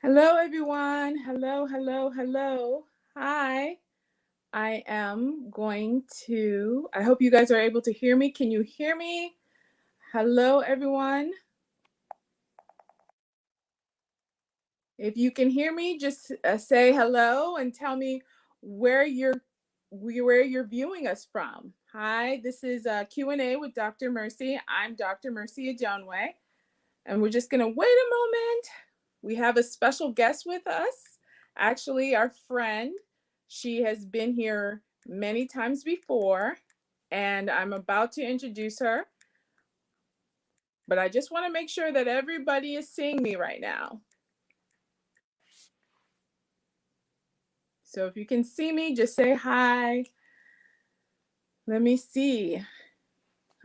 Hello, everyone. Hello, hello, hello. Hi. I hope you guys are able to hear me. Can you hear me? Hello, everyone. If you can hear me, just say hello and tell me where you're viewing us from. Hi, this is Q&A with Dr. Mercy. I'm Dr. Mercy Ajonwe, and we're just going to wait a moment. We have a special guest with us, actually, our friend. She has been here many times before, and I'm about to introduce her. But I just want to make sure that everybody is seeing me right now. So if you can see me, just say hi. Let me see.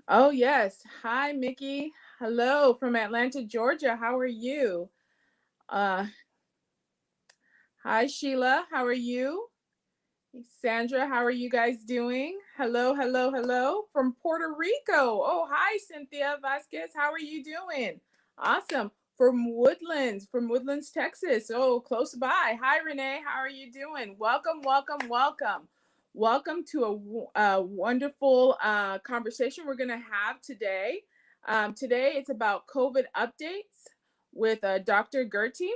Oh, yes. Hi, Mickey. Hello from Atlanta, Georgia. How are you? Uh, Hi, Sheila. How are you? Sandra, how are you guys doing? Hello, hello, hello from Puerto Rico. Oh, hi, Cynthia Vasquez. How are you doing? Awesome. From Woodlands, Texas. Oh, close by. Hi, Renee. How are you doing? Welcome, welcome, welcome. Welcome to a wonderful conversation we're going to have today. Today, it's about COVID updates with Dr. Gertie.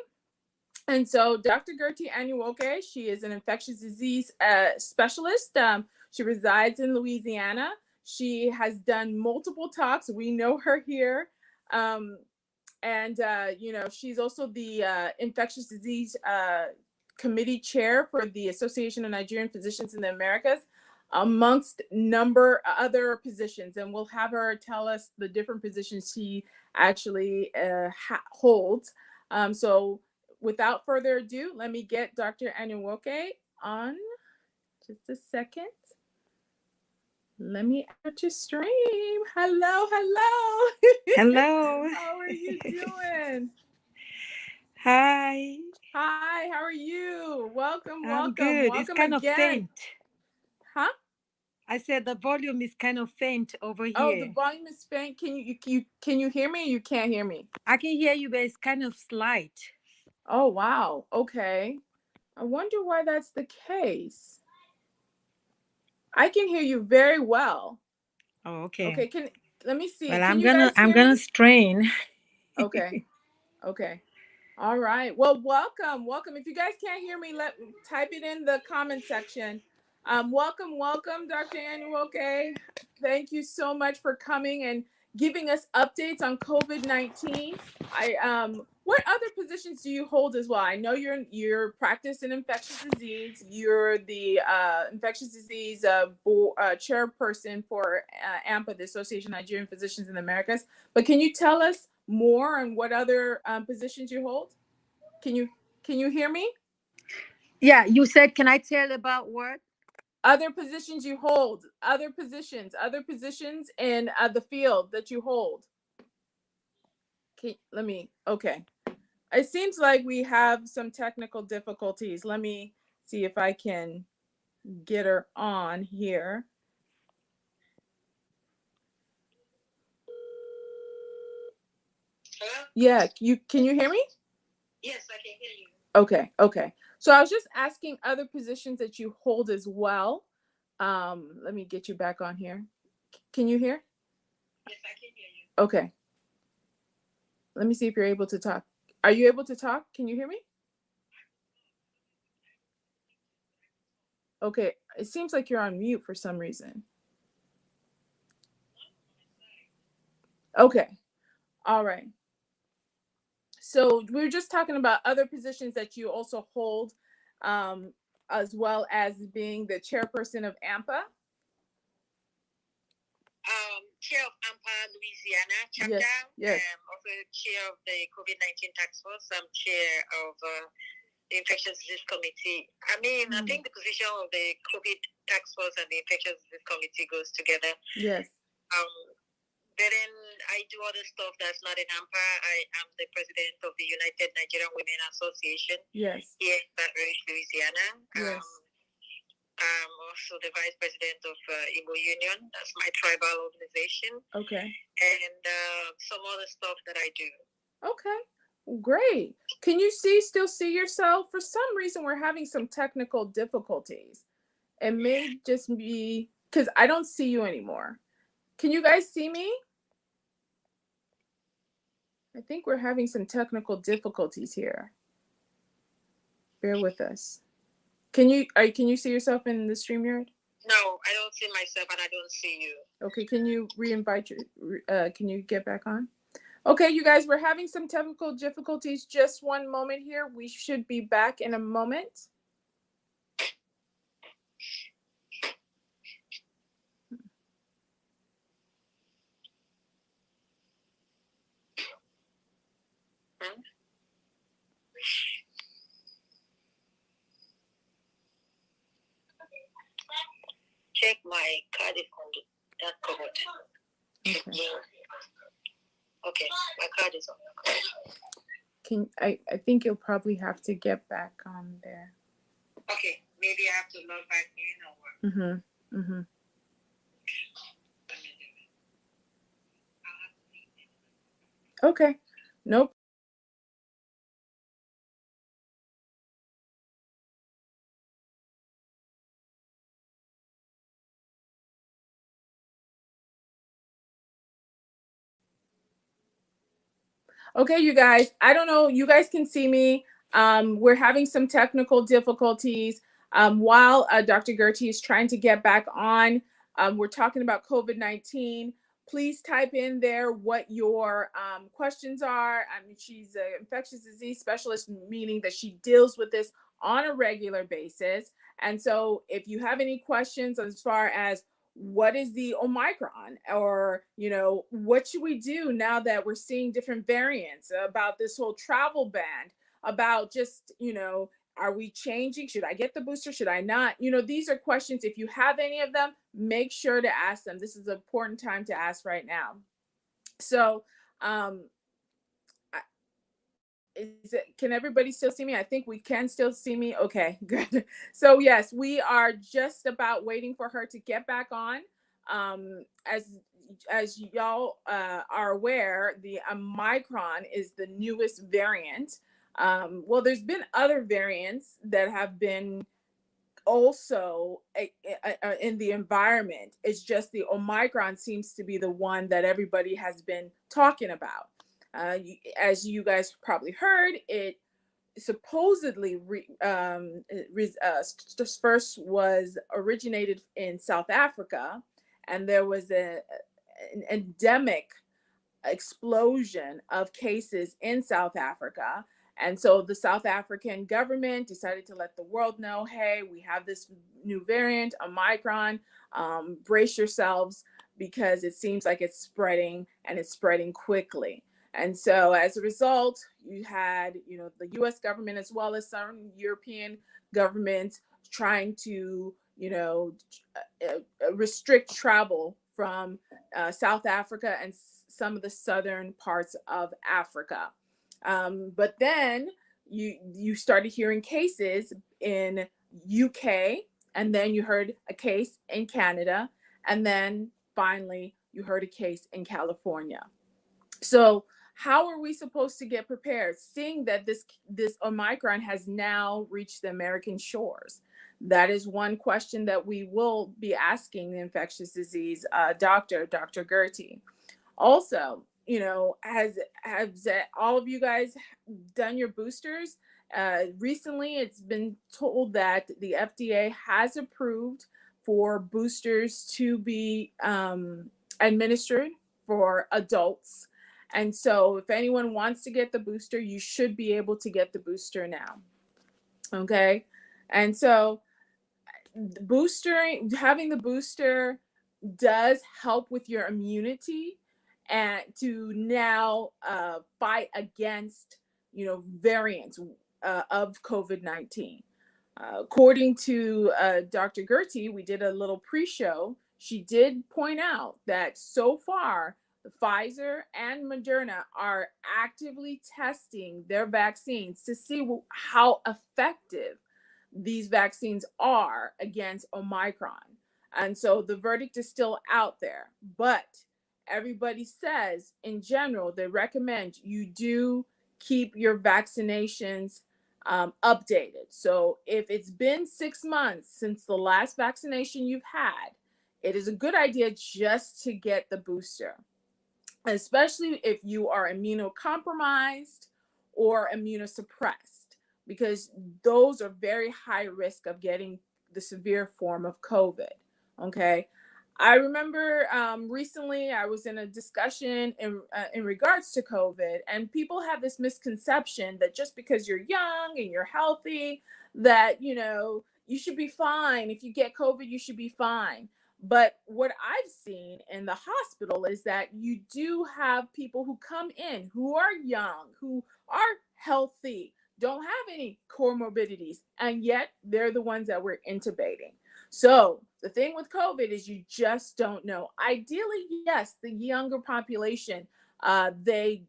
And so Dr. Gertie Anuoke, she is an infectious disease specialist. She resides in Louisiana. She has done multiple talks. We know her here. She's also the infectious disease committee chair for the Association of Nigerian Physicians in the Americas, amongst number other positions. And we'll have her tell us the different positions she actually holds. So without further ado, let me get Dr. Anuoke on. Just a second. Let me add to stream. Hello, hello. Hello. How are you doing? Hi. Hi, how are you? Welcome, I'm welcome, good. It's welcome kind of again. faint. Huh? I said the volume is kind of faint over Oh, the here. volume is faint. Can you hear me? Or you can't hear me. I can hear you, but it's kind of slight. Oh wow. Okay. I wonder why that's the case. I can hear you very well. Oh, okay. Okay, let me see. Well, Can I'm you gonna guys I'm hear me? gonna strain. Okay. Okay. All right. Well, welcome. Welcome. If you guys can't hear me, type it in the comment section. Welcome, welcome, Dr. Anuoke. Thank you so much for coming and giving us updates on COVID-19. What other positions do you hold as well? I know you're practice in infectious disease. You're the infectious disease chairperson for AMPA, the Association of Nigerian Physicians in the Americas. But can you tell us more on what other positions you hold? Can you hear me? Yeah, you said, can I tell about what? Other positions you hold, other positions in the field that you hold. Okay. It seems like we have some technical difficulties. Let me see if I can get her on here. Hello? Yeah, can you hear me? Yes, I can hear you. Okay. So I was just asking other positions that you hold as well. Let me get you back on here. Can you hear? Yes, I can hear you. Okay. Let me see if you're able to talk. Are you able to talk? Can you hear me? Okay. It seems like you're on mute for some reason. Okay. All right. So we were just talking about other positions that you also hold, as well as being the chairperson of AMPA. Chair of AMPA Louisiana chapter. Yes. Also chair of the COVID-19 task force. I'm chair of the infectious disease committee. I think the position of the COVID task force and the infectious disease committee goes together. Yes. But then I do other stuff that's not in AMPA. I am the president of the United Nigerian Women Association. Yes. Here in Baton Rouge, Louisiana. Yes. I'm also the vice president of Igbo Union. That's my tribal organization. Okay. And some other stuff that I do. Okay. Great. Can you still see yourself? For some reason, we're having some technical difficulties. It may just be because I don't see you anymore. Can you guys see me? I think we're having some technical difficulties here. Bear with us. Can you see yourself in the StreamYard? No, I don't see myself and I don't see you. Okay, can you re-invite can you get back on? Okay, you guys, we're having some technical difficulties. Just one moment here. We should be back in a moment. Check my card is on that cupboard. Okay. Okay, my card is on the cupboard. I think you'll probably have to get back on there. Okay, maybe I have to log back in or what? Mm-hmm. Okay. Nope. Okay, you guys, I don't know. You guys can see me. We're having some technical difficulties while Dr. Gertie is trying to get back on. We're talking about COVID-19. Please type in there what your questions are. I mean, she's an infectious disease specialist, meaning that she deals with this on a regular basis. And so if you have any questions as far as what is the Omicron, or what should we do now that we're seeing different variants, about this whole travel ban, about just are we changing, should I get the booster, should I not, these are questions. If you have any of them, make sure to ask them. This is an important time to ask right now. So can everybody still see me? I think we can still see me. Okay, good. So yes, we are just about waiting for her to get back on. As y'all are aware, the Omicron is the newest variant. Well, there's been other variants that have been also in the environment. It's just the Omicron seems to be the one that everybody has been talking about. As you guys probably heard, it supposedly first was originated in South Africa, and there was an endemic explosion of cases in South Africa. And so the South African government decided to let the world know, hey, we have this new variant, Omicron, brace yourselves, because it seems like it's spreading, and it's spreading quickly. And so as a result, you had, the US government as well as some European governments trying to, restrict travel from South Africa and some of the southern parts of Africa. But then you started hearing cases in UK, and then you heard a case in Canada, and then finally you heard a case in California. So how are we supposed to get prepared, seeing that this Omicron has now reached the American shores? That is one question that we will be asking the infectious disease doctor, Dr. Gertie. Also, has all of you guys done your boosters? Recently, it's been told that the FDA has approved for boosters to be administered for adults. And so if anyone wants to get the booster, you should be able to get the booster now. Okay. And so having the booster does help with your immunity and to now fight against, variants of COVID-19. According to Dr. Gertie, we did a little pre-show. She did point out that so far, the Pfizer and Moderna are actively testing their vaccines to see how effective these vaccines are against Omicron. And so the verdict is still out there. But everybody says, in general, they recommend you do keep your vaccinations updated. So if it's been 6 months since the last vaccination you've had, it is a good idea just to get the booster, especially if you are immunocompromised or immunosuppressed, because those are very high risk of getting the severe form of COVID. Okay. I remember recently I was in a discussion in regards to COVID, and people have this misconception that just because you're young and you're healthy, that, you should be fine. If you get COVID, you should be fine. But what I've seen in the hospital is that you do have people who come in who are young, who are healthy, don't have any comorbidities, and yet they're the ones that we're intubating. So the thing with COVID is you just don't know. Ideally, yes, the younger population, they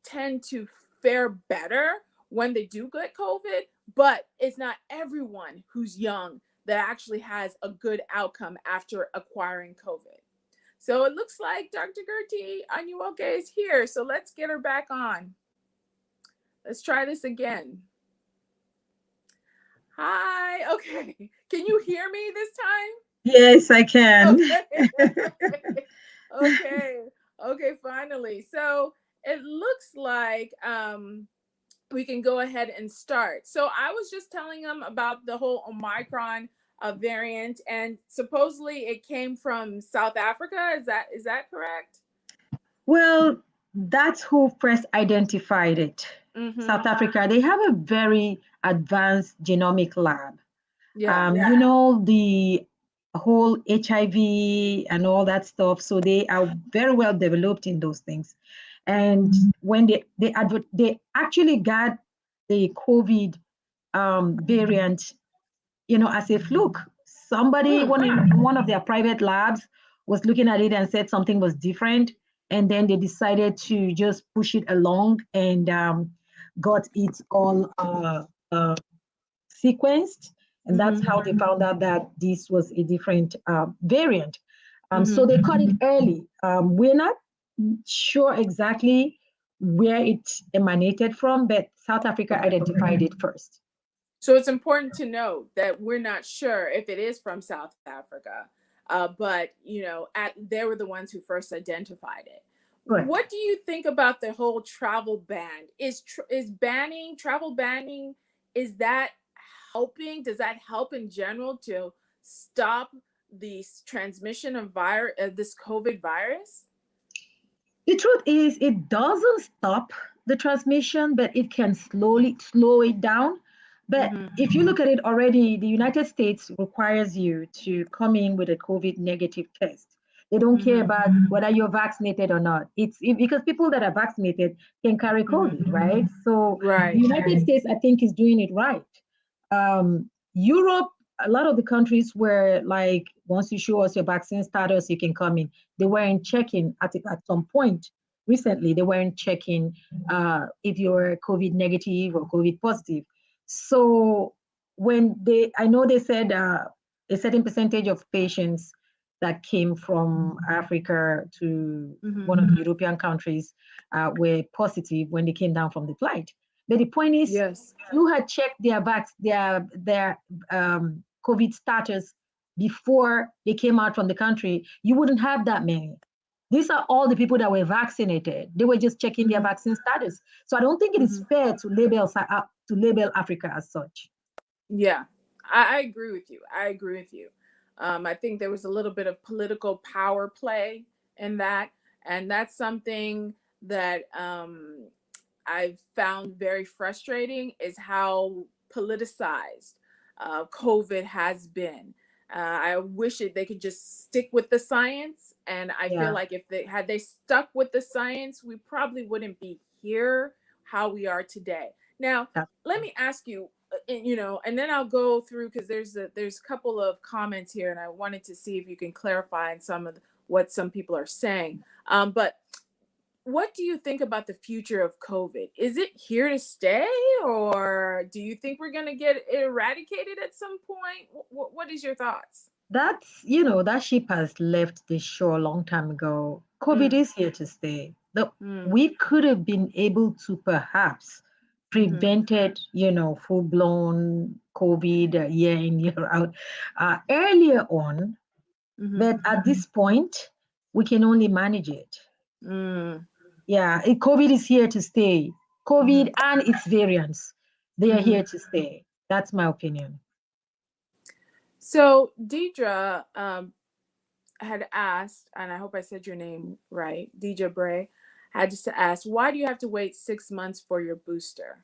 tend to fare better when they do get COVID, but it's not everyone who's young that actually has a good outcome after acquiring COVID. So it looks like Dr. Gertie Anyuoke is here. So let's get her back on. Let's try this again. Hi. Okay. Can you hear me this time? Yes, I can. Okay, finally. So it looks like we can go ahead and start. So I was just telling them about the whole Omicron variant, and supposedly it came from South Africa. Is that correct? Well, that's who first identified it. Mm-hmm. South Africa, they have a very advanced genomic lab. Yeah. You know, the whole HIV and all that stuff. So they are very well developed in those things. And when they actually got the COVID variant, as a fluke. Somebody, one of their private labs was looking at it and said something was different. And then they decided to just push it along and got it all sequenced. And that's how they found out that this was a different variant. So they caught it early. We're not sure exactly where it emanated from, but South Africa identified it first. So it's important to note that we're not sure if it is from South Africa, but they were the ones who first identified it. Right. What do you think about the whole travel ban? Is travel banning? Is that helping? Does that help in general to stop the transmission of this COVID virus? The truth is, it doesn't stop the transmission, but it can slow it down. But if you look at it already, the United States requires you to come in with a COVID negative test. They don't care about whether you're vaccinated or not. It's because people that are vaccinated can carry COVID, right? So the United States, I think, is doing it right. Europe, a lot of the countries where, like, once you show us your vaccine status, you can come in. They weren't checking at some point recently. They weren't checking if you're COVID negative or COVID positive. So I know they said a certain percentage of patients that came from Africa to one of the European countries were positive when they came down from the flight. But the point is, yes, you had checked their COVID status before they came out from the country, you wouldn't have that many. These are all the people that were vaccinated. They were just checking their vaccine status. So I don't think it is fair to label Africa as such. Yeah, I agree with you. I think there was a little bit of political power play in that. And that's something that I've found very frustrating, is how politicized COVID has been. I wish they could just stick with the science. And I feel like if they stuck with the science, we probably wouldn't be here how we are today. Now, let me ask you, and then I'll go through, because there's a couple of comments here, and I wanted to see if you can clarify some of what some people are saying. But what do you think about the future of COVID? Is it here to stay, or do you think we're going to get eradicated at some point? What is your thoughts? That ship has left the shore a long time ago. COVID is here to stay. We could have been able to perhaps prevented, full-blown COVID year in, year out earlier on. But at this point, we can only manage it. Yeah, COVID is here to stay. COVID and its variants, they are here to stay. That's my opinion. So Deidre had asked, and I hope I said your name right, Deidre Bray, had just asked, why do you have to wait 6 months for your booster?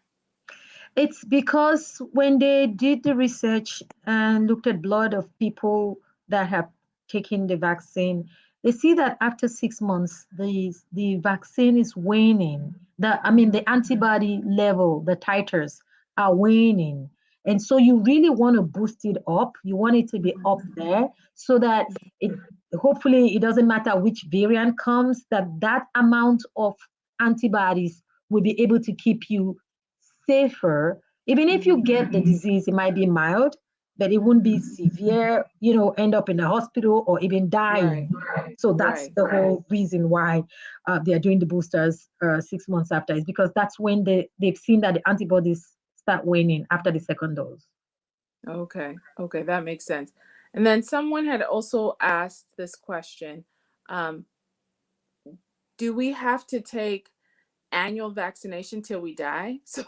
It's because when they did the research and looked at blood of people that have taken the vaccine, they see that after 6 months, the vaccine is waning. The antibody level, the titers are waning. And so you really want to boost it up. You want it to be up there so that it hopefully it doesn't matter which variant comes, that amount of antibodies will be able to keep you safer. Even if you get the disease, it might be mild, but it won't be severe, end up in the hospital or even dying. So that's the whole reason why they are doing the boosters 6 months after, is because that's when they've seen that the antibodies start waning after the second dose. Okay, that makes sense. And then someone had also asked this question, do we have to take annual vaccination till we die? So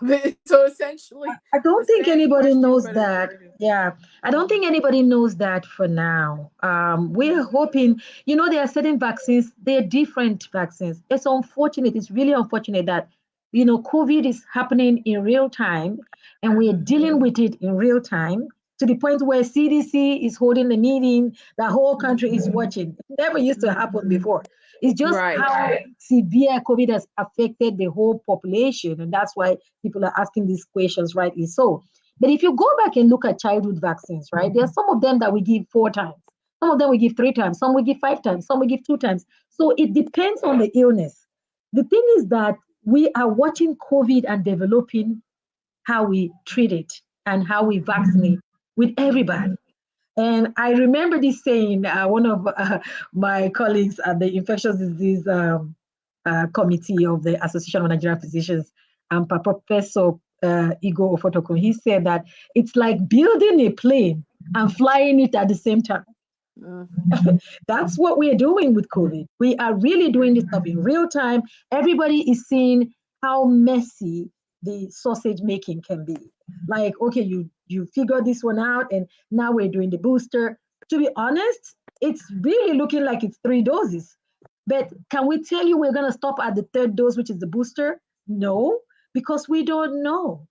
essentially, I don't think anybody knows that. Yeah, I don't think anybody knows that for now. We're hoping, there are certain vaccines, they're different vaccines. It's unfortunate, it's really unfortunate that, COVID is happening in real time and we're dealing with it in real time to the point where CDC is holding a meeting, the whole country is watching. It never used to happen before. It's just how severe COVID has affected the whole population. And that's why people are asking these questions, rightly so. But if you go back and look at childhood vaccines, right, there are some of them that we give 4 times. Some of them we give 3 times. Some we give 5 times. Some we give 2 times. So it depends on the illness. The thing is that we are watching COVID and developing how we treat it and how we vaccinate with everybody. And I remember this saying, one of my colleagues at the infectious disease committee of the Association of Nigerian Physicians, Professor Igor Ofotokun, he said that it's like building a plane and flying it at the same time. That's what we are doing with COVID. We are really doing this stuff in real time. Everybody is seeing how messy the sausage making can be. Like, okay, you figure this one out, and now we're doing the booster. To be honest, it's really looking like it's 3 doses. But can we tell you we're going to stop at the 3rd dose, which is the booster? No, because we don't know.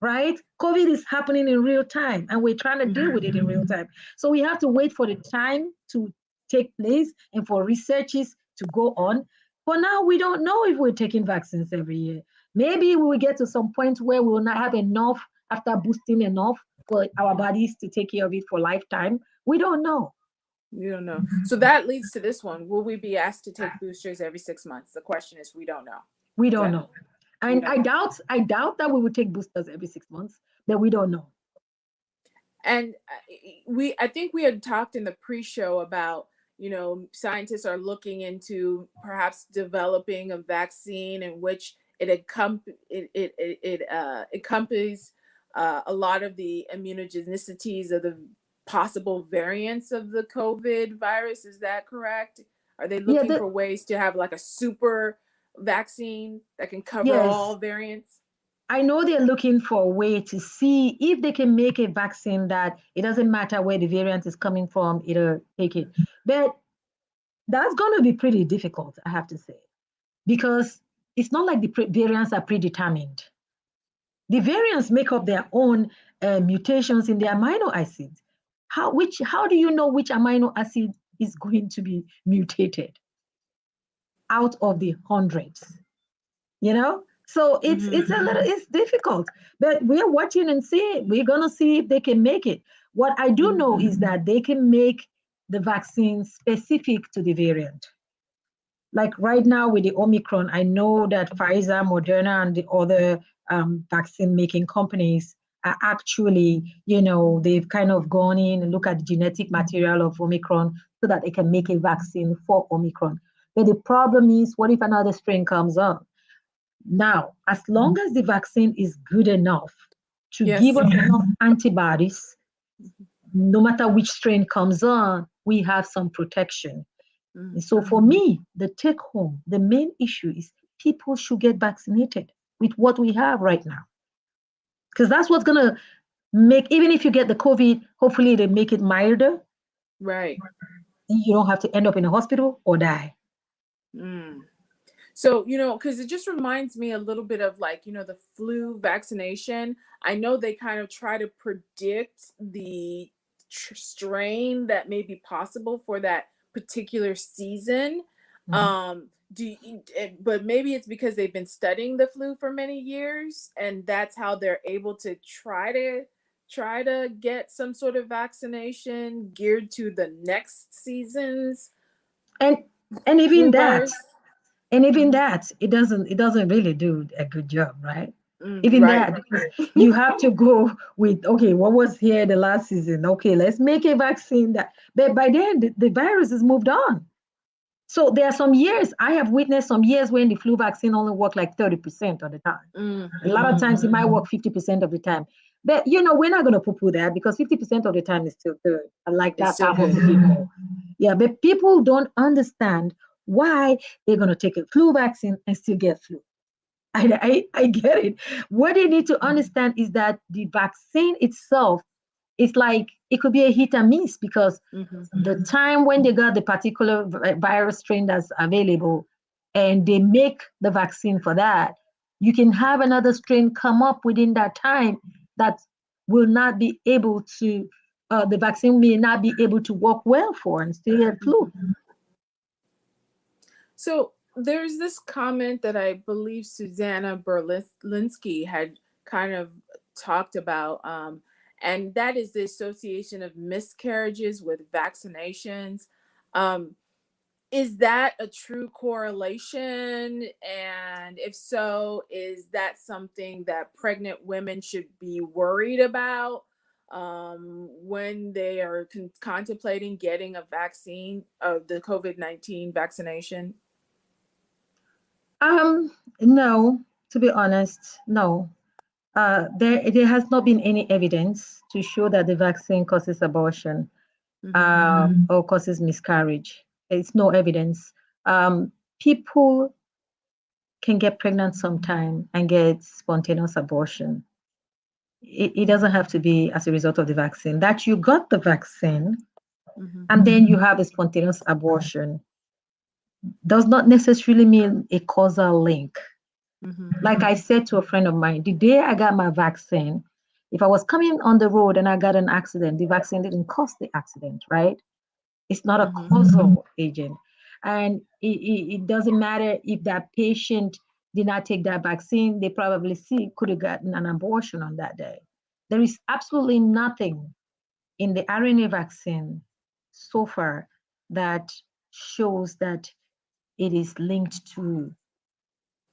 Right? COVID is happening in real time and we're trying to deal with it in real time. So we have to wait for the time to take place and for researches to go on. For now, we don't know if we're taking vaccines every year. Maybe we will get to some point where we will not have enough after boosting enough for our bodies to take care of it for lifetime. We don't know. We don't know. So that leads to this one. Will we be asked to take boosters every 6 months? The question is, we don't know. We don't know. And I doubt that we would take boosters every 6 months, but we don't know. And I think we had talked in the pre-show about, scientists are looking into perhaps developing a vaccine in which it encompasses a lot of the immunogenicities of the possible variants of the COVID virus. Is that correct? Are they looking for ways to have like a super vaccine that can cover all variants? I know they're looking for a way to see if they can make a vaccine that it doesn't matter where the variant is coming from, it'll take it. But that's going to be pretty difficult, I have to say, because it's not like the variants are predetermined. The variants make up their own mutations in the amino acids. How do you know which amino acid is going to be mutated out of the hundreds? So it's difficult, but we're watching and we're gonna see if they can make it. What I do know is that they can make the vaccine specific to the variant. Like right now with the Omicron, I know that Pfizer, Moderna, and the other vaccine making companies are actually, they've kind of gone in and look at the genetic material of Omicron so that they can make a vaccine for Omicron. But the problem is, what if another strain comes on? Now, as long as the vaccine is good enough to give us enough antibodies, no matter which strain comes on, we have some protection. So for me, the take home, the main issue is people should get vaccinated with what we have right now. Because that's what's going to make, even if you get the COVID, hopefully they make it milder. Right. You don't have to end up in a hospital or die. So, because it just reminds me a little bit of like, the flu vaccination. I know they kind of try to predict the strain that may be possible for that particular season. But maybe it's because they've been studying the flu for many years, and that's how they're able to try to get some sort of vaccination geared to the next season's and even that virus. and even that it doesn't really do a good job, right? Even Right. that, because you have to go with, okay, what was here the last season? Okay, let's make a vaccine that, but by then the virus has moved on. So there are some years, I have witnessed some years when the flu vaccine only worked like 30% of the time. A lot of times it might work 50% of the time. But we're not going to poo-poo that, because 50% of the time is still good. Like that's half of the people. Yeah, but people don't understand why they're going to take a flu vaccine and still get flu. I get it. What they need to understand is that the vaccine itself is like, it could be a hit and miss, because the time when they got the particular virus strain that's available and they make the vaccine for that, you can have another strain come up within that time that will not be able to, the vaccine may not be able to work well for and still get flu. So there's this comment that I believe Susanna Berlinsky had kind of talked about, and that is the association of miscarriages with vaccinations. Is that a true correlation? And if so, is that something that pregnant women should be worried about when they are contemplating getting a vaccine of the COVID-19 vaccination? No, to be honest, no. There has not been any evidence to show that the vaccine causes abortion or causes miscarriage. It's no evidence. People can get pregnant sometime and get spontaneous abortion. It doesn't have to be as a result of the vaccine. That you got the vaccine and then you have a spontaneous abortion does not necessarily mean a causal link. Like I said to a friend of mine, the day I got my vaccine, if I was coming on the road and I got an accident, the vaccine didn't cause the accident, right? It's not a causal agent. And it doesn't matter if that patient did not take that vaccine, they probably could have gotten an abortion on that day. There is absolutely nothing in the RNA vaccine so far that shows that it is linked to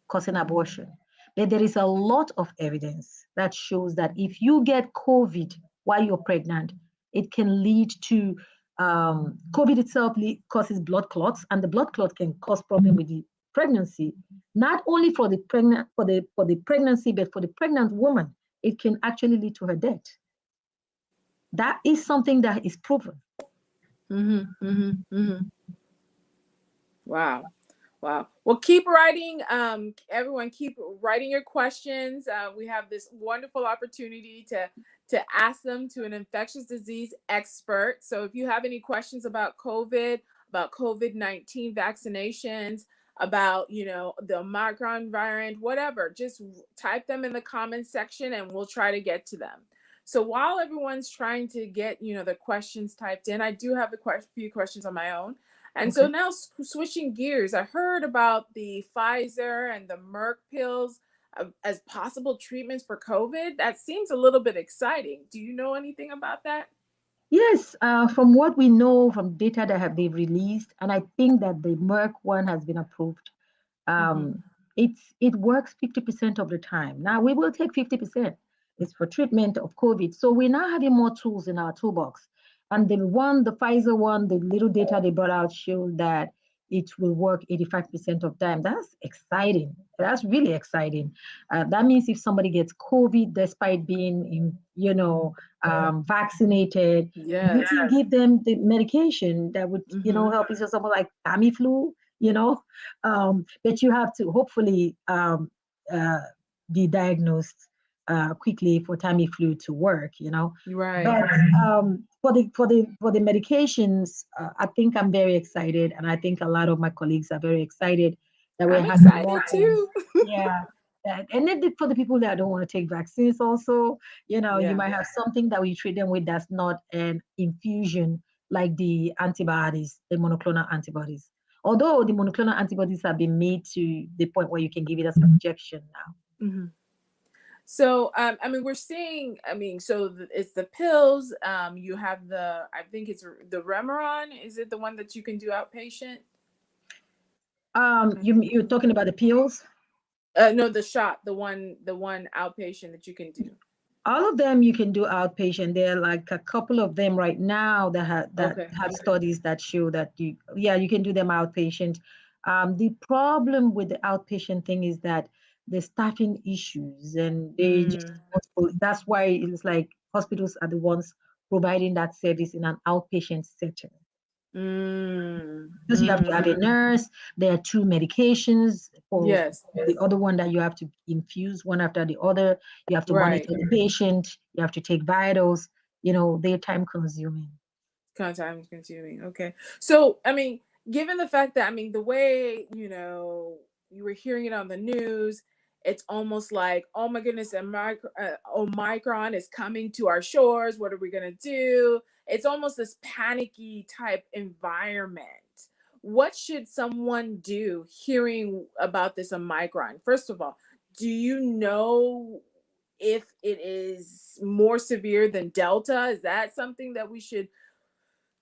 causing abortion. But there is a lot of evidence that shows that if you get COVID while you're pregnant, it can lead to COVID itself causes blood clots, and the blood clot can cause problem with the pregnancy. Not only for the pregnancy, but for the pregnant woman, it can actually lead to her death. That is something that is proven. Wow. Well, keep writing. Everyone, keep writing your questions. We have this wonderful opportunity to ask them to an infectious disease expert. So if you have any questions about COVID, about COVID-19 vaccinations, about the Omicron variant, whatever, just type them in the comments section and we'll try to get to them. So while everyone's trying to get the questions typed in, I do have a few questions on my own. And so now switching gears, I heard about the Pfizer and the Merc pills as possible treatments for COVID. That seems a little bit exciting. Do you know anything about that? Yes, from what we know from data that have been released, and I think that the Merck one has been approved. It works 50% of the time. Now we will take 50%. It's for treatment of COVID. So we're now having more tools in our toolbox. And the Pfizer one, the little data they brought out showed that it will work 85% of time. That's exciting. That's really exciting. That means if somebody gets COVID despite being vaccinated, you Yes. can give them the medication that would help. It's just something like Tamiflu, but you have to hopefully be diagnosed quickly for Tamiflu to work. Right. But for the medications, I think I'm very excited, and I think a lot of my colleagues are very excited that we're I'm having excited more things. too. Yeah. And then for the people that don't want to take vaccines, also, you Yeah. might have something that we treat them with that's not an infusion like the antibodies, the monoclonal antibodies. Although the monoclonal antibodies have been made to the point where you can give it as an injection now. Mm-hmm. So, I mean, we're seeing, so it's the pills. You have I think it's the Remeron. Is it the one that you can do outpatient? You're talking about the pills? No, the shot, the one outpatient that you can do. All of them you can do outpatient. There are like a couple of them right now that have studies that show that you can do them outpatient. The problem with the outpatient thing is that the staffing issues, and that's why it's like hospitals are the ones providing that service in an outpatient setting. Because you have to have a nurse, there are 2 medications for the other one that you have to infuse one after the other. You have to monitor the patient, you have to take vitals, they're time consuming. Time consuming. Okay. So, given the fact that, the way, you were hearing it on the news, it's almost like, oh my goodness, Omicron is coming to our shores. What are we going to do? It's almost this panicky type environment. What should someone do hearing about this Omicron? First of all, do you know if it is more severe than Delta? Is that something that we should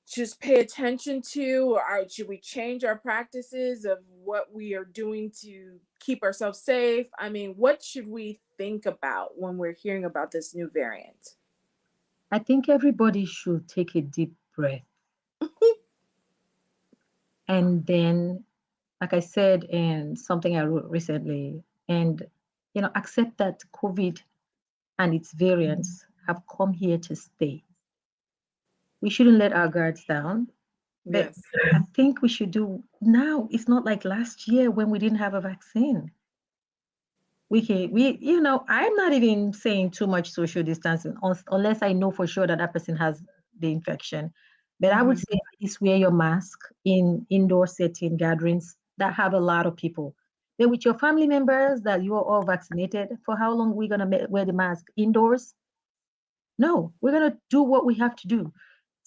just pay attention to, or should we change our practices of what we are doing to keep ourselves safe? What should we think about when we're hearing about this new variant? I think everybody should take a deep breath. And then, like I said in something I wrote recently, and accept that COVID and its variants have come here to stay. We shouldn't let our guards down. But I think we should do now. It's not like last year when we didn't have a vaccine. I'm not even saying too much social distancing unless I know for sure that that person has the infection. But I would say at least wear your mask in indoor setting gatherings that have a lot of people. Then with your family members that you are all vaccinated, for how long are we going to wear the mask indoors? No, we're going to do what we have to do.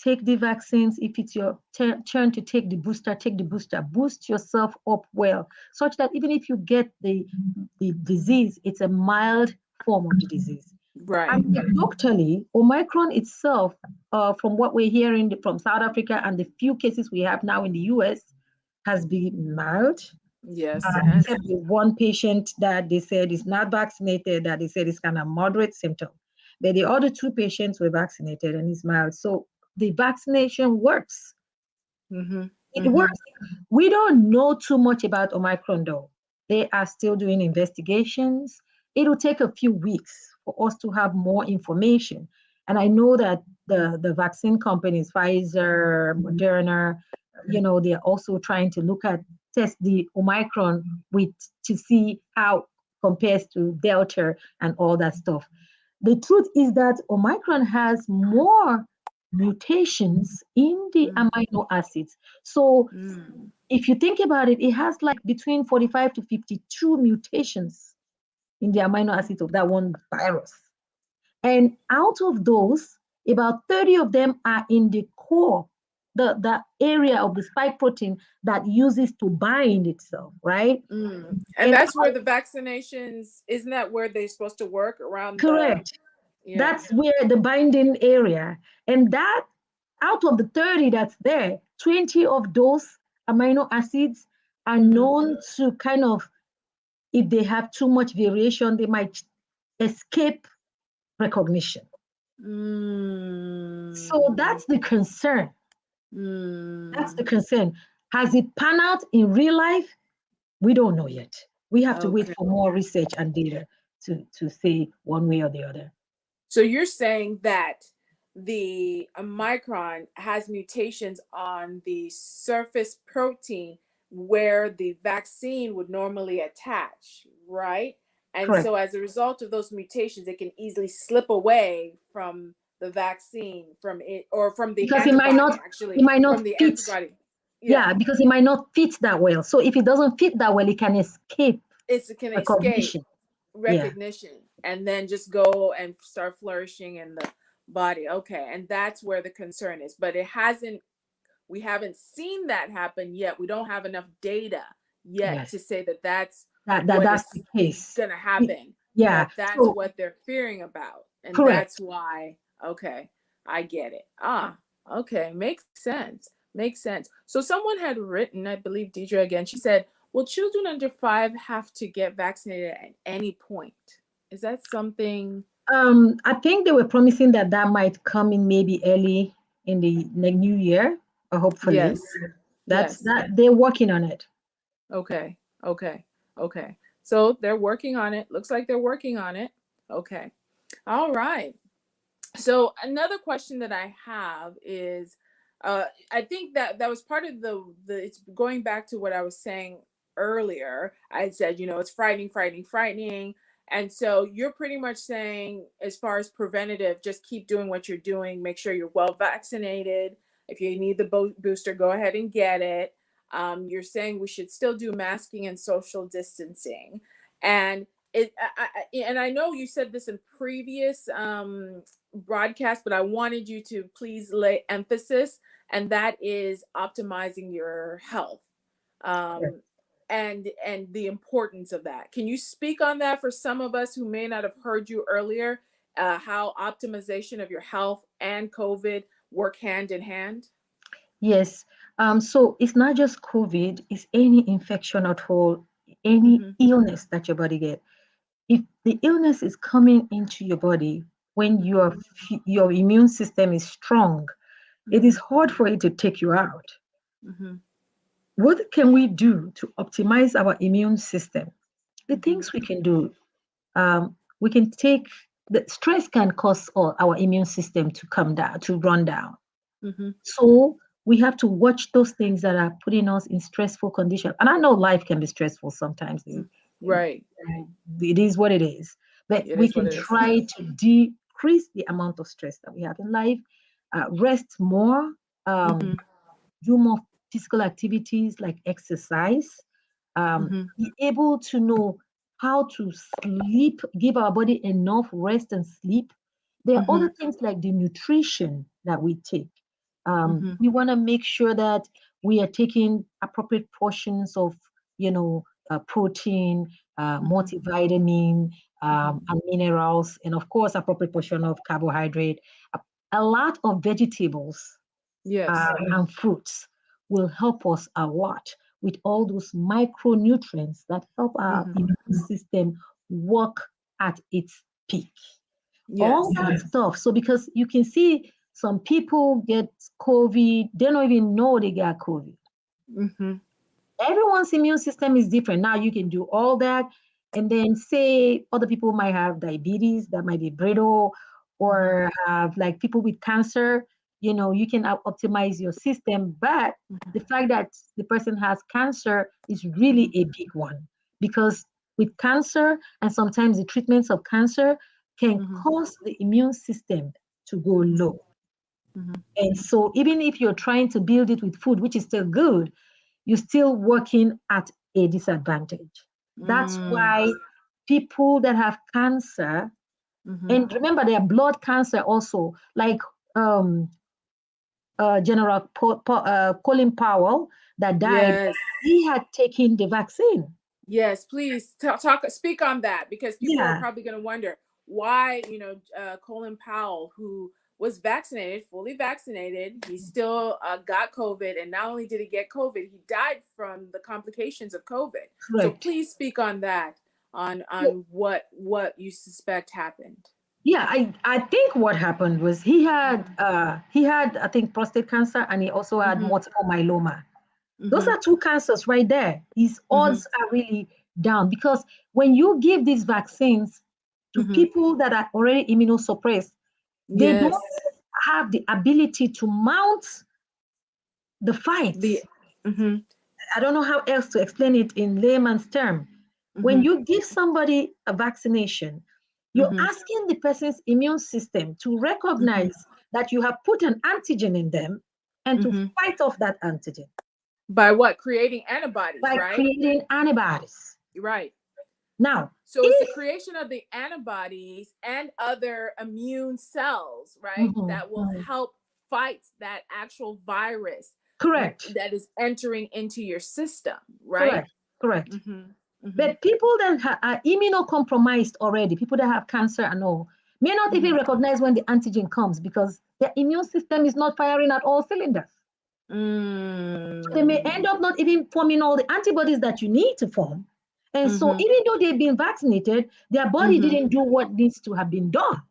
Take the vaccines. If it's your turn to take the booster, take the booster. Boost yourself up well, such that even if you get the disease, it's a mild form of the disease. Right. And anecdotally, Omicron itself, from what we're hearing from South Africa and the few cases we have now in the US, has been mild. Yes. Except the one patient that they said is not vaccinated, that they said is kind of moderate symptom. But the other 2 patients were vaccinated and it's mild. So the vaccination works. It works. We don't know too much about Omicron though. They are still doing investigations. It'll take a few weeks for us to have more information. And I know that the vaccine companies, Pfizer, Moderna, they're also trying to test the Omicron to see how compares to Delta and all that stuff. The truth is that Omicron has more mutations in the amino acids. So if you think about it, it has like between 45 to 52 mutations in the amino acids of that one virus. And out of those, about 30 of them are in the core, the area of the spike protein that uses to bind itself, right? And that's where the vaccinations, isn't that where they're supposed to work around? Correct. That's where the binding area. And that out of the 30 that's there, 20 of those amino acids are known to kind of, if they have too much variation, they might escape recognition. So that's the concern. That's the concern. Has it panned out in real life? We don't know yet. We have to wait Okay. for more research and data to say one way or the other. So you're saying that the Omicron has mutations on the surface protein where the vaccine would normally attach, right? And Correct. so as a result of those mutations, it can easily slip away from the vaccine, from it, or from the Because antibody, it actually, might not from the fit. antibody. Yeah, because it might not fit that well. So if it doesn't fit that well, it can escape It can escape recognition. Yeah. recognition and then just go and start flourishing in the body. Okay. And that's where the concern is. But we haven't seen that happen yet. We don't have enough data yet Yes. to say that that's That's the case. going to happen. Yeah. But that's So, what they're fearing about. And correct. that's why, okay, I get it. Okay. Makes sense. Makes sense. So someone had written, I believe Deidre again, she said, will children under 5 have to get vaccinated at any point? Is that something? I think they were promising that might come in maybe early in the new year, or hopefully. Yes. That's Yes. that they're working on it. Okay. Okay. Okay. So they're working on it. Looks like they're working on it. Okay. All right. So another question that I have is, I think that was part of the it's going back to what I was saying earlier. I said, it's frightening, frightening, frightening. And so you're pretty much saying, as far as preventative, just keep doing what you're doing. Make sure you're well vaccinated. If you need the booster, go ahead and get it. You're saying we should still do masking and social distancing. And and I know you said this in previous broadcast, but I wanted you to please lay emphasis, and that is optimizing your health, Sure. and the importance of that. Can you speak on that for some of us who may not have heard you earlier? How optimization of your health and COVID work hand in hand? Yes. So it's not just COVID, it's any infection at all, any illness that your body get. If the illness is coming into your body when your immune system is strong, it is hard for it to take you out. What can we do to optimize our immune system? The things we can do, we can take the stress can cause our immune system to come down, to run down. So we have to watch those things that are putting us in stressful conditions. And I know life can be stressful sometimes. Right. It is what it is. But It we is what can it is. try to decrease the amount of stress that we have in life, rest more, do more physical activities like exercise, be able to know how to sleep, give our body enough rest and sleep. There are other things like the nutrition that we take. We want to make sure that we are taking appropriate portions of, protein, multivitamin, and minerals, and of course, appropriate portion of carbohydrate. A lot of vegetables Yes. and fruits will help us a lot with all those micronutrients that help our immune system work at its peak. Yes. All that stuff. So because you can see some people get COVID, they don't even know they got COVID. Everyone's immune system is different. Now you can do all that, and then say other people might have diabetes that might be brittle, or have like people with cancer. You can optimize your system, but the fact that the person has cancer is really a big one, because with cancer and sometimes the treatments of cancer can cause the immune system to go low. And so even if you're trying to build it with food, which is still good, you're still working at a disadvantage. That's why people that have cancer, and remember, there are blood cancer also, like General Colin Powell that died. Yes. He had taken the vaccine. Yes, please speak on that, because people are probably going to wonder why, Colin Powell, who was vaccinated, fully vaccinated, he still got COVID, and not only did he get COVID, he died from the complications of COVID. Correct. So please speak on that, on what you suspect happened. Yeah, I think what happened was he had I think prostate cancer, and he also had multiple myeloma. Those are two cancers right there. His odds are really down because when you give these vaccines to people that are already immunosuppressed, they Yes. don't have the ability to mount the fight. I don't know how else to explain it in layman's term. When you give somebody a vaccination, you're asking the person's immune system to recognize that you have put an antigen in them and to fight off that antigen. By what? Creating antibodies, By right? creating antibodies. Right. Now, so it's the creation of the antibodies and other immune cells, right? That will help fight that actual virus. Correct. That is entering into your system, right? Correct. But people that are immunocompromised already, people that have cancer and all, may not even recognize when the antigen comes because their immune system is not firing at all cylinders. So they may end up not even forming all the antibodies that you need to form. And so even though they've been vaccinated, their body didn't do what needs to have been done.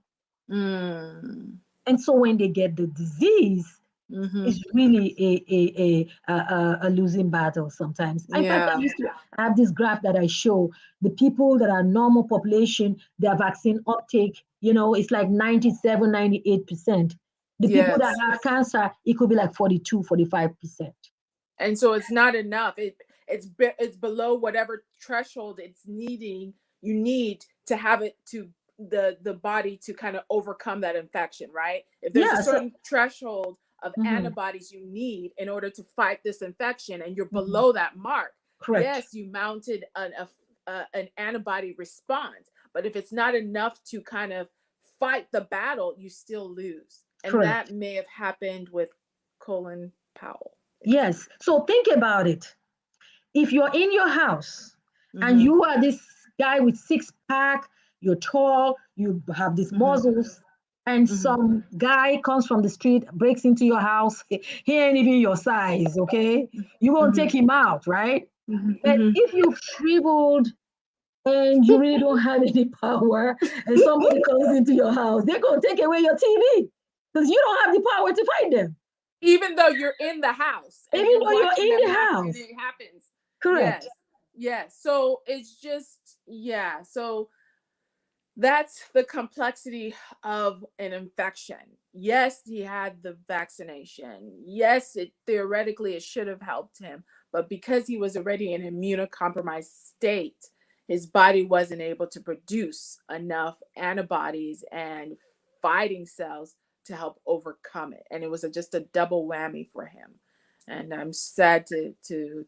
And so when they get the disease, it's really a losing battle sometimes. In fact, I have this graph that I show the people that are normal population, their vaccine uptake, it's like 97, 98%. The people that have cancer, it could be like 42, 45%. And so it's not enough. It's below whatever threshold you need to have it to the body to kind of overcome that infection, right? If there's a certain threshold of antibodies you need in order to fight this infection and you're below that mark, yes, you mounted an antibody response. But if it's not enough to kind of fight the battle, you still lose. And that may have happened with Colin Powell. Yes. So think about it. If you're in your house and you are this guy with six-pack, you're tall, you have these muscles, and some guy comes from the street, breaks into your house, he ain't even your size, okay? You won't take him out, right? But if you've shriveled and you really don't have any power and somebody comes into your house, they're going to take away your TV because you don't have the power to fight them. Even though you're in the house. Even though you're in the house. It happens. Correct. Yes. So it's just, so that's the complexity of an infection. Yes, he had the vaccination. Yes, theoretically it should have helped him. But because he was already in an immunocompromised state, his body wasn't able to produce enough antibodies and fighting cells to help overcome it. And it was just a double whammy for him. And I'm sad to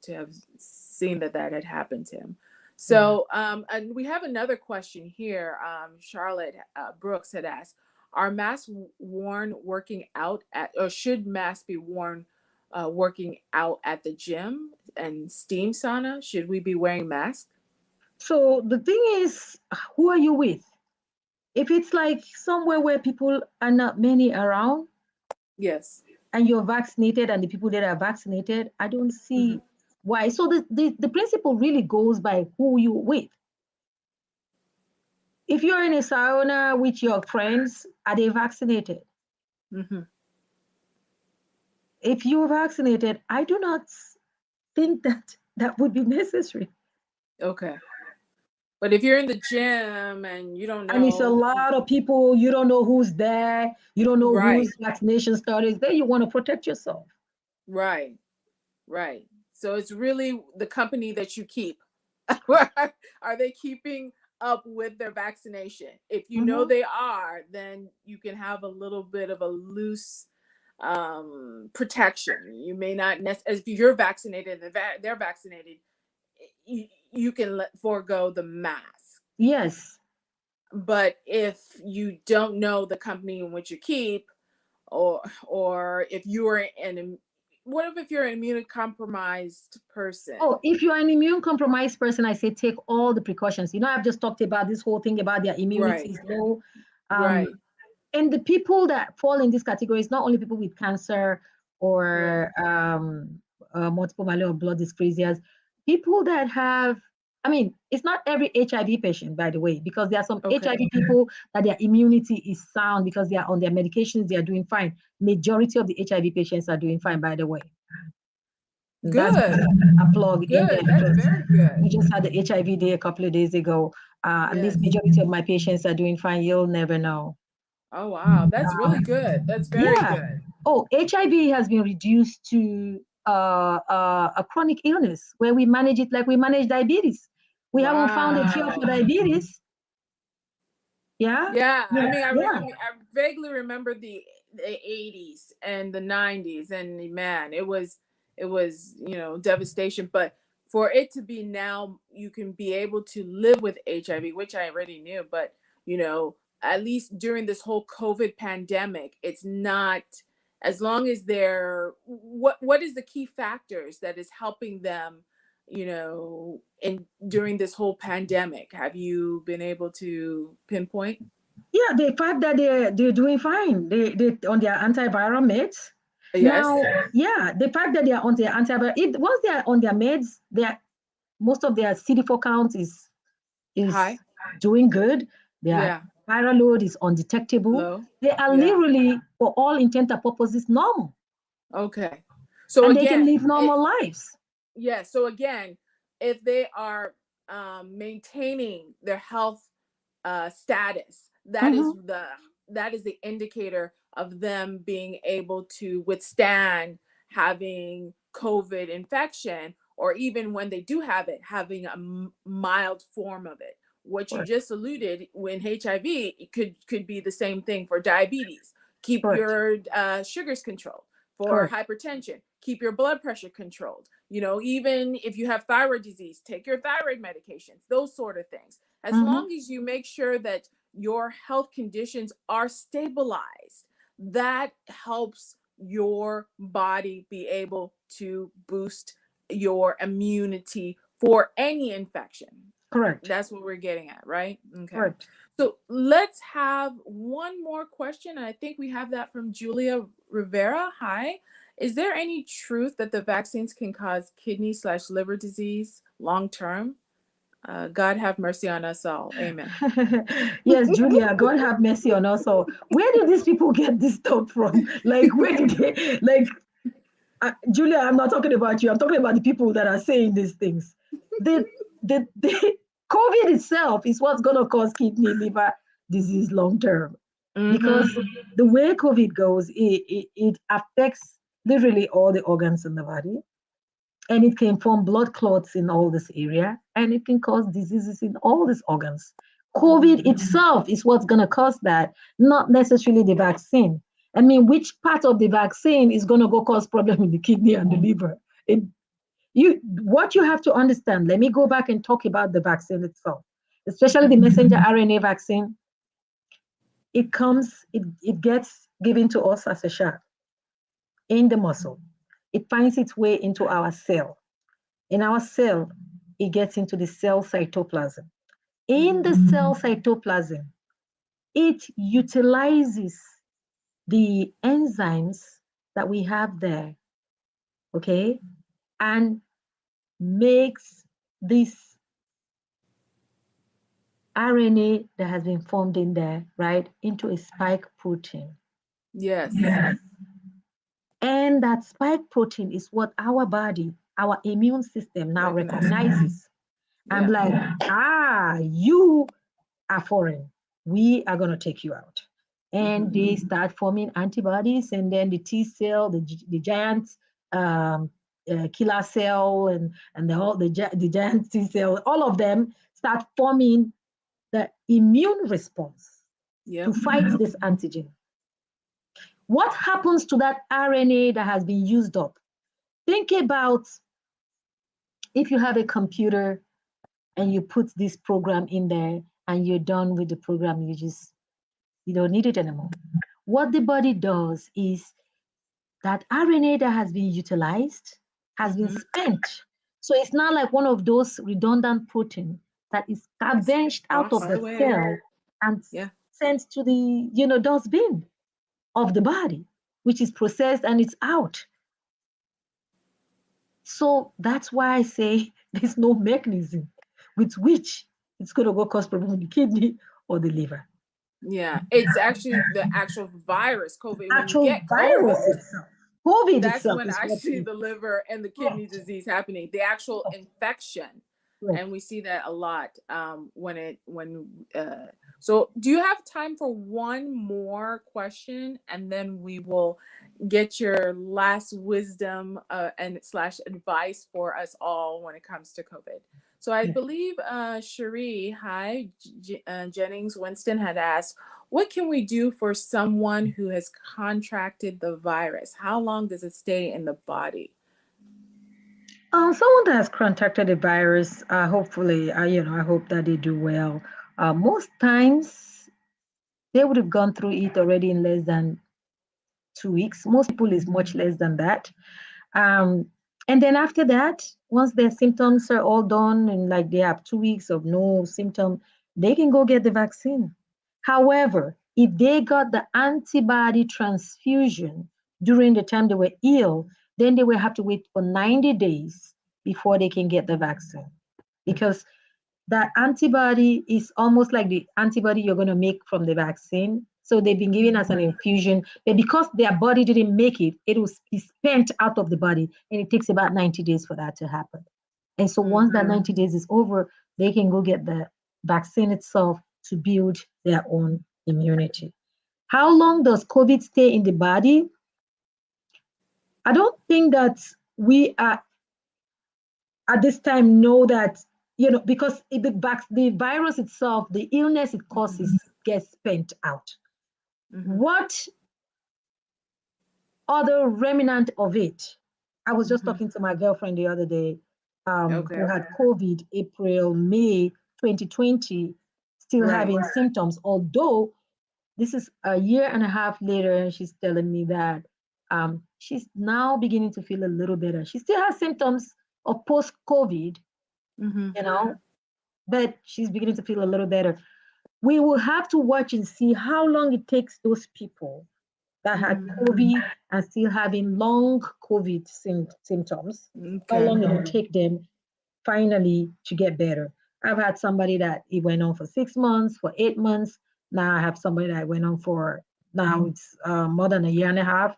have seen that had happened to him. So, and we have another question here. Charlotte Brooks had asked, are masks worn working out or should masks be worn working out at the gym and steam sauna? Should we be wearing masks? So the thing is, who are you with? If it's like somewhere where people are not many around, yes, and you're vaccinated and the people that are vaccinated, I don't see why. So the principle really goes by who you're with. If you're in a sauna with your friends, are they vaccinated? If you're vaccinated, I do not think that would be necessary. Okay. But if you're in the gym and you don't know, and it's a lot of people, you don't know who's there, you don't know whose vaccination started, then you want to protect yourself. Right. So it's really the company that you keep. Are they keeping up with their vaccination? If you know they are, then you can have a little bit of a loose protection. You may not necessarily, if you're vaccinated and they're vaccinated, you can forego the mask. Yes. But if you don't know the company in which you keep, or if you are if you're an immunocompromised person? Oh, if you're an immunocompromised person, I say take all the precautions. I've just talked about this whole thing about their immunity is low. And the people that fall in this category is not only people with cancer or multiple myeloma blood dysplasias, people that have, it's not every HIV patient, by the way, because there are some HIV people that their immunity is sound because they are on their medications, they are doing fine. Majority of the HIV patients are doing fine, by the way. That's Good. a plug in there Good. That's because very good. we just had the HIV day a couple of days ago. At least Yes. majority of my patients are doing fine. You'll never know. Oh, wow. That's really good. That's very Yeah. good. Oh, HIV has been reduced to a chronic illness where we manage it like we manage diabetes. We haven't found a cure for Wow. diabetes. Yeah. Yeah, I mean, Yeah. I vaguely remember the 80s and the 90s, and man, it was devastation. But for it to be now, you can be able to live with HIV, which I already knew. But at least during this whole COVID pandemic, it's not as long as they're what is the key factors that is helping them, in during this whole pandemic. Have you been able to pinpoint? Yeah, the fact that they're doing fine. They on their antiviral meds. Yes. Now, yeah, the fact that they are on their antiviral, once they are on their meds, most of their CD4 count is High. doing good. Their Yeah. viral load is undetectable. Low. They are Yeah. literally, for all intent and purposes, normal, Okay. So and they can again, live normal lives. yeah. So again, if they are maintaining their health status, Mhm. that is the indicator of them being able to withstand having COVID infection, or even when they do have it, having a mild form of it. What you Correct. just alluded, when HIV, it could be the same thing for diabetes. Keep Correct. your sugars controlled. For Correct. hypertension, keep your blood pressure controlled. Even if you have thyroid disease, take your thyroid medications, those sort of things. As Mhm. long as you make sure that your health conditions are stabilized, that helps your body be able to boost your immunity for any infection. Correct. That's what we're getting at, right? Okay. Correct. So let's have one more question. I think we have that from Julia Rivera. Hi. Is there any truth that the vaccines can cause kidney/liver disease long term? God have mercy on us all. Amen. Yes, Julia, God have mercy on us all. Where did these people get this stuff from? Like, where did they, like, Julia, I'm not talking about you. I'm talking about the people that are saying these things. The COVID itself is what's going to cause kidney, liver disease long term. Because the way COVID goes, it affects literally all the organs in the body, and it can form blood clots in all this area, and it can cause diseases in all these organs. COVID itself is what's going to cause that, not necessarily the vaccine. I mean, which part of the vaccine is going to go cause problem in the kidney and the liver? What you have to understand, let me go back and talk about the vaccine itself, especially the messenger RNA vaccine. It gets given to us as a shot in the muscle. It finds its way into our cell. In our cell, it gets into the cell cytoplasm. In the cell cytoplasm, it utilizes the enzymes that we have there, okay, and makes this RNA that has been formed in there, right, into a spike protein. Yes. And that spike protein is what our body, our immune system now recognizes. I'm like, you are foreign. We are going to take you out. And they start forming antibodies, and then the T cell, the giant killer cell, and the giant T cell, all of them start forming the immune response to fight this antigen. What happens to that RNA that has been used up? Think about if you have a computer and you put this program in there and you're done with the program, you don't need it anymore. What the body does is that RNA that has been utilized has been spent. So it's not like one of those redundant protein that is scavenged out of the cell and sent to the dustbin of the body, which is processed and it's out. So that's why I say there's no mechanism with which it's going to go cause problem with the kidney or the liver. Yeah, it's actually the actual virus, COVID. When you Actual get virus COVID, itself. COVID that's itself when is I what see the liver and the kidney Correct. disease happening, the actual infection. Correct. And we see that a lot so do you have time for one more question, and then we will get your last wisdom and / advice for us all when it comes to COVID? So I believe Cherie, hi, Jennings Winston had asked, what can we do for someone who has contracted the virus? How long does it stay in the body? Someone that has contracted the virus, hopefully, I hope that they do well. Most times, they would have gone through it already in less than 2 weeks. Most people is much less than that. Um, and then after that, once their symptoms are all done and like they have 2 weeks of no symptom, they can go get the vaccine. However, if they got the antibody transfusion during the time they were ill, then they will have to wait for 90 days before they can get the vaccine. Because that antibody is almost like the antibody you're going to make from the vaccine. So they've been giving us an infusion, but because their body didn't make it, it will be spent out of the body, and it takes about 90 days for that to happen. And so once that 90 days is over, they can go get the vaccine itself to build their own immunity. How long does COVID stay in the body? I don't think that we are at this time know that, because the virus itself, the illness it causes gets spent out. What other remnant of it? I was just talking to my girlfriend the other day, who had COVID April, May 2020, still having symptoms, although this is a year and a half later, and she's telling me that she's now beginning to feel a little better. She still has symptoms of post-COVID, but she's beginning to feel a little better. We will have to watch and see how long it takes those people that had COVID and still having long COVID symptoms, how long it will take them finally to get better. I've had somebody that it went on for 6 months, for 8 months. Now I have somebody that went on for, now it's more than a year and a half.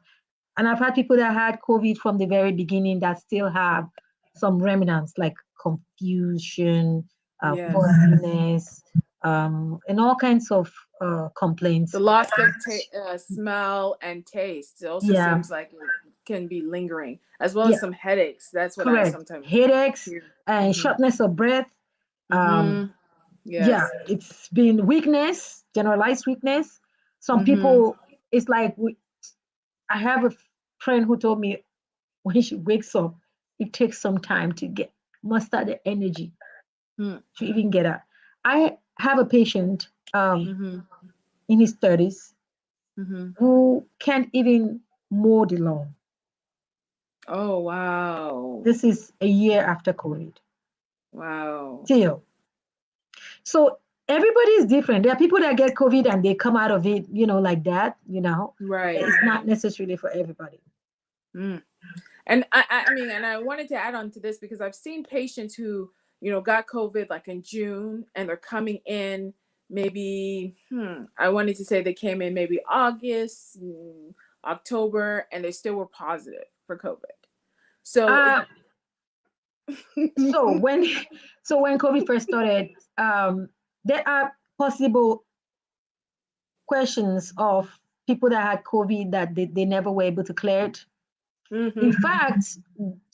And I've had people that had COVID from the very beginning that still have some remnants like confusion, fuzziness, and all kinds of complaints. The loss of smell and taste. It also Yeah. seems like it can be lingering, as well as some headaches. That's what I sometimes headaches hear. and shortness of breath. Yes. Yeah, it's been weakness, generalized weakness. Some people, it's like I have a friend who told me when she wakes up, it takes some time to muster the energy to even get up. I have a patient in his 30s who can't even mow the lawn. Oh, wow. This is a year after COVID. Wow. Still. So everybody is different. There are people that get COVID and they come out of it, like that, Right. It's not necessarily for everybody. And I wanted to add on to this because I've seen patients who, got COVID like in June, and they're coming in maybe, I wanted to say they came in maybe August, October, and they still were positive for COVID. So, so when COVID first started, there are possible questions of people that had COVID that they never were able to clear it. In fact,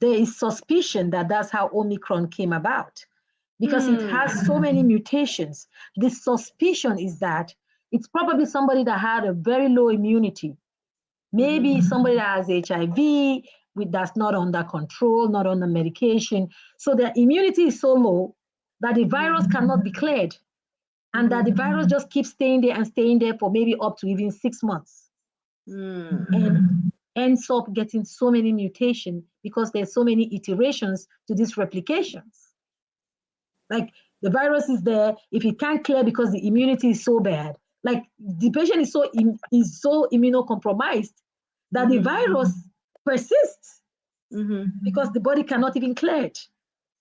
there is suspicion that that's how Omicron came about, because it has so many mutations. The suspicion is that it's probably somebody that had a very low immunity. Maybe somebody that has HIV, that's not under control, not under medication. So their immunity is so low that the virus cannot be cleared. And that the virus just keeps staying there for maybe up to even 6 months. And ends up getting so many mutations because there's so many iterations to these replications. Like the virus is there, if it can't clear because the immunity is so bad, like the patient is so immunocompromised that the virus persists because the body cannot even clear it.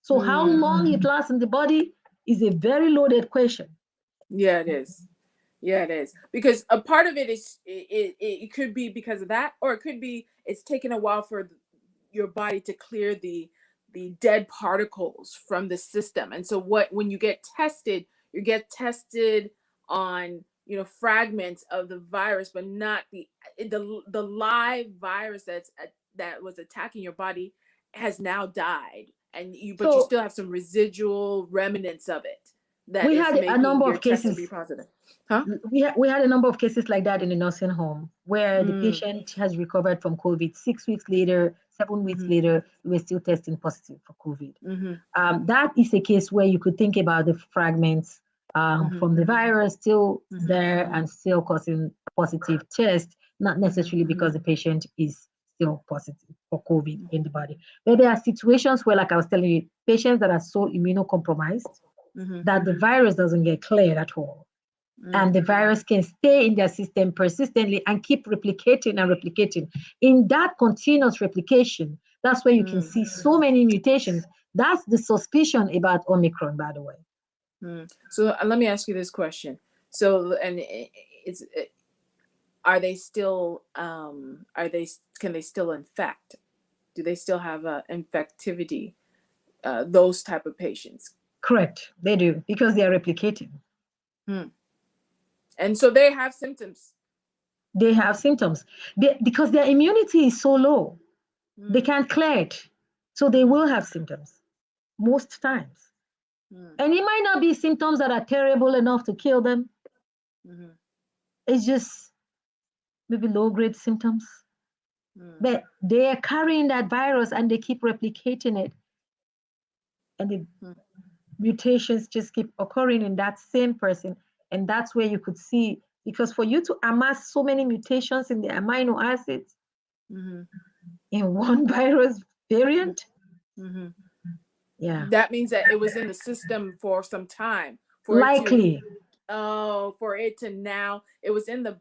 So how long it lasts in the body is a very loaded question. Yeah, it is. Yeah, it is, because a part of it is it could be because of that, or it could be it's taken a while for your body to clear the dead particles from the system. And so when you get tested, you get tested on, you know, fragments of the virus, but not the live virus that was attacking your body has now died, and but you So still have some residual remnants of it that we is had a making number your of test to be cases. positive. Huh? We had a number of cases like that in the nursing home where the Mm. patient has recovered from COVID. 6 weeks later, 7 weeks Mm-hmm. later, we were still testing positive for COVID. Mm-hmm. That is a case where you could think about the fragments Mm-hmm. from the virus still Mm-hmm. there and still causing positive test, not necessarily Mm-hmm. because the patient is still positive for COVID in the body. But there are situations where, like I was telling you, patients that are so immunocompromised Mm-hmm. that the virus doesn't get cleared at all. And the virus can stay in their system persistently and keep replicating and replicating. In that continuous replication, that's where you can see so many mutations. That's the suspicion about Omicron, by the way. So let me ask you this question. So, and are they still can they still infect? Do they still have infectivity? Those type of patients. Correct, they do, because they are replicating. And so they have symptoms. They have symptoms because their immunity is so low. They can't clear it. So they will have symptoms most times. And it might not be symptoms that are terrible enough to kill them. It's just maybe low-grade symptoms. But they are carrying that virus and they keep replicating it. And the mutations just keep occurring in that same person. And that's where you could see, because for you to amass so many mutations in the amino acids in one virus variant, yeah, that means that it was in the system for some time for likely. for it to now, it was in the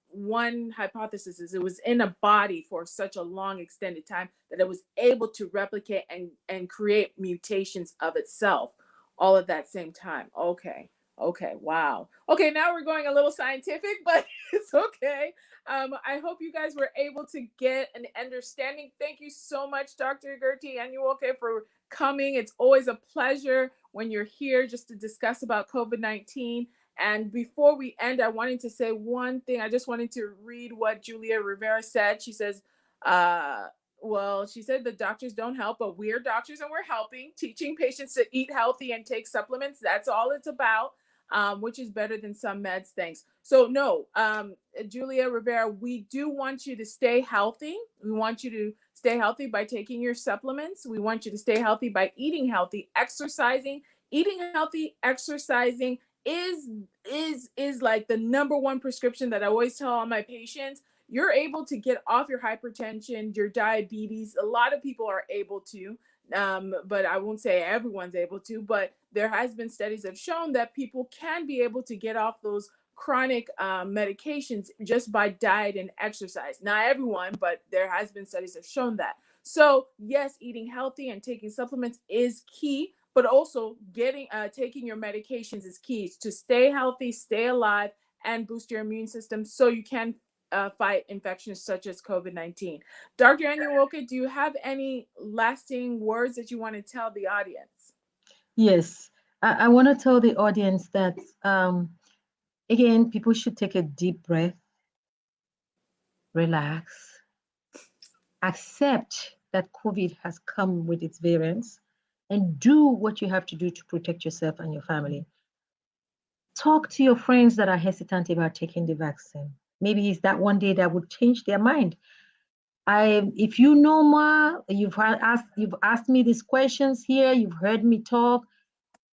one hypothesis is it was in a body for such a long extended time that it was able to replicate and create mutations of itself all at that same time. Okay. Wow. Okay, now we're going a little scientific, but it's okay. I hope you guys were able to get an understanding. Thank you so much, Dr. Gertie and Uwoke, for coming. It's always a pleasure when you're here just to discuss about COVID-19. And before we end, I wanted to say one thing. I just wanted to read what Julia Rivera said. She says, she said the doctors don't help, but we're doctors and we're helping, teaching patients to eat healthy and take supplements. That's all it's about, which is better than some meds. Thanks. So no, Julia Rivera, we do want you to stay healthy. We want you to stay healthy by taking your supplements. We want you to stay healthy by eating healthy, exercising. Eating healthy, exercising is like the number one prescription that I always tell all my patients. You're able to get off your hypertension, your diabetes. A lot of people are able to, but I won't say everyone's able to, but there has been studies have shown that people can be able to get off those chronic medications just by diet and exercise. Not everyone, but there has been studies that have shown that. So yes, eating healthy and taking supplements is key, but also taking your medications is key to stay healthy, stay alive, and boost your immune system so you can fight infections such as COVID-19. Dr. Anyuoka, do you have any lasting words that you want to tell the audience? Yes, I want to tell the audience that, again, people should take a deep breath, relax, accept that COVID has come with its variants, and do what you have to do to protect yourself and your family. Talk to your friends that are hesitant about taking the vaccine. Maybe it's that one day that would change their mind. If you know more, you've asked me these questions here, you've heard me talk.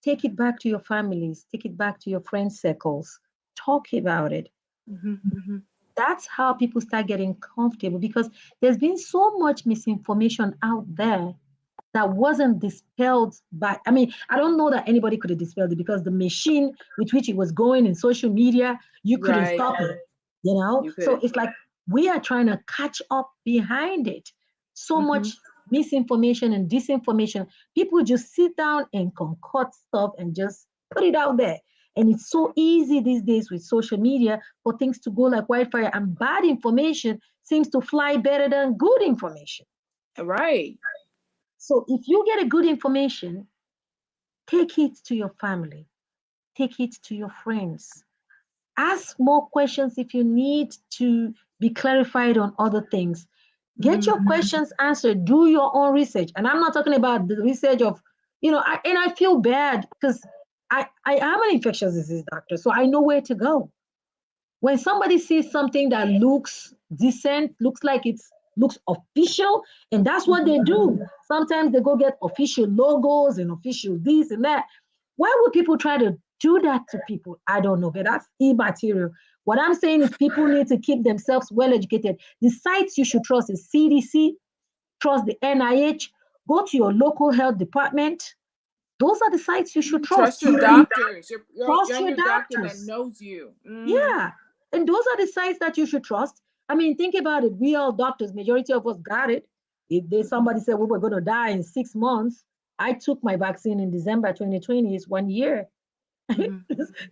Take it back to your families, take it back to your friend circles, talk about it. That's how people start getting comfortable, because there's been so much misinformation out there that wasn't dispelled by, I don't know that anybody could have dispelled it, because the machine with which it was going in social media, you couldn't stop it, So it's like we are trying to catch up behind it. So much misinformation and disinformation. People just sit down and concoct stuff and just put it out there. And it's so easy these days with social media for things to go like wildfire, and bad information seems to fly better than good information. Right. So if you get a good information, take it to your family, take it to your friends. Ask more questions if you need to be clarified on other things. Get your questions answered. Do your own research. And I'm not talking about the research of, and I feel bad because I am an infectious disease doctor, so I know where to go. When somebody sees something that looks decent, looks official, and that's what they do. Sometimes they go get official logos and official this and that. Why would people try to do that to people? I don't know, but that's immaterial. What I'm saying is people need to keep themselves well educated. The sites you should trust is CDC, trust the NIH, go to your local health department. Those are the sites you should trust. Trust your doctors. Trust your Your doctor that doctors. knows you. Yeah. And those are the sites that you should trust. I mean, think about it. We all doctors, majority of us got it. If there's somebody said we were going to die in 6 months, I took my vaccine in December 2020. It's 1 year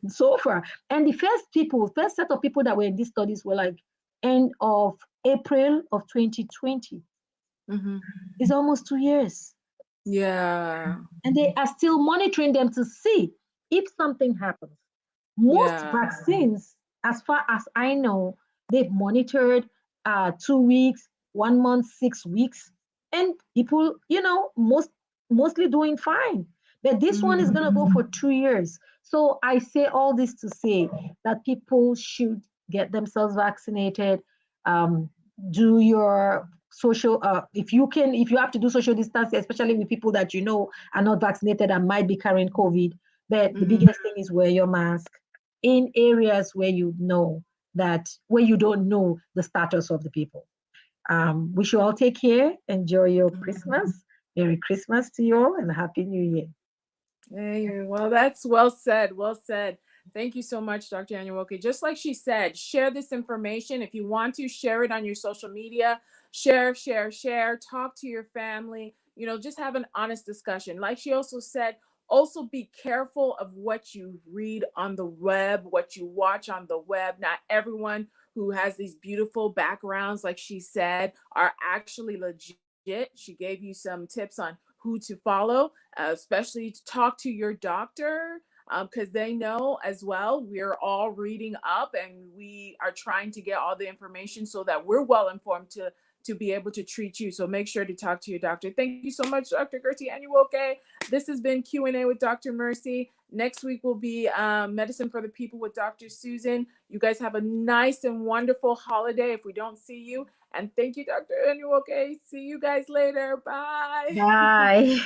so far. And the first set of people that were in these studies were like end of April of 2020. It's almost 2 years. Yeah. And they are still monitoring them to see if something happens. Most vaccines, as far as I know, they've monitored 2 weeks, 1 month, 6 weeks, and people, mostly doing fine. But this one is going to go for 2 years. So I say all this to say that people should get themselves vaccinated. Do your social, if you have to do social distancing, especially with people that are not vaccinated and might be carrying COVID. But the biggest thing is wear your mask in areas where you don't know the status of the people. We should all take care. Enjoy your Christmas. Merry Christmas to you all and Happy New Year. Hey, well, that's well said. Well said. Thank you so much, Dr. Anyawoke. Just like she said, share this information. If you want to, share it on your social media. Share. Talk to your family. Just have an honest discussion. Like she also said, also be careful of what you read on the web, what you watch on the web. Not everyone who has these beautiful backgrounds, like she said, are actually legit. She gave you some tips on who to follow, especially to talk to your doctor, because they know as well. We're all reading up and we are trying to get all the information so that we're well informed to be able to treat you. So make sure to talk to your doctor. Thank you so much, Dr. Gertie Anyawoke. This has been Q&A with Dr. Mercy. Next week will be Medicine for the People with Dr. Susan. You guys have a nice and wonderful holiday if we don't see you. And thank you, Dr. Anyawoke. See you guys later. Bye. Bye.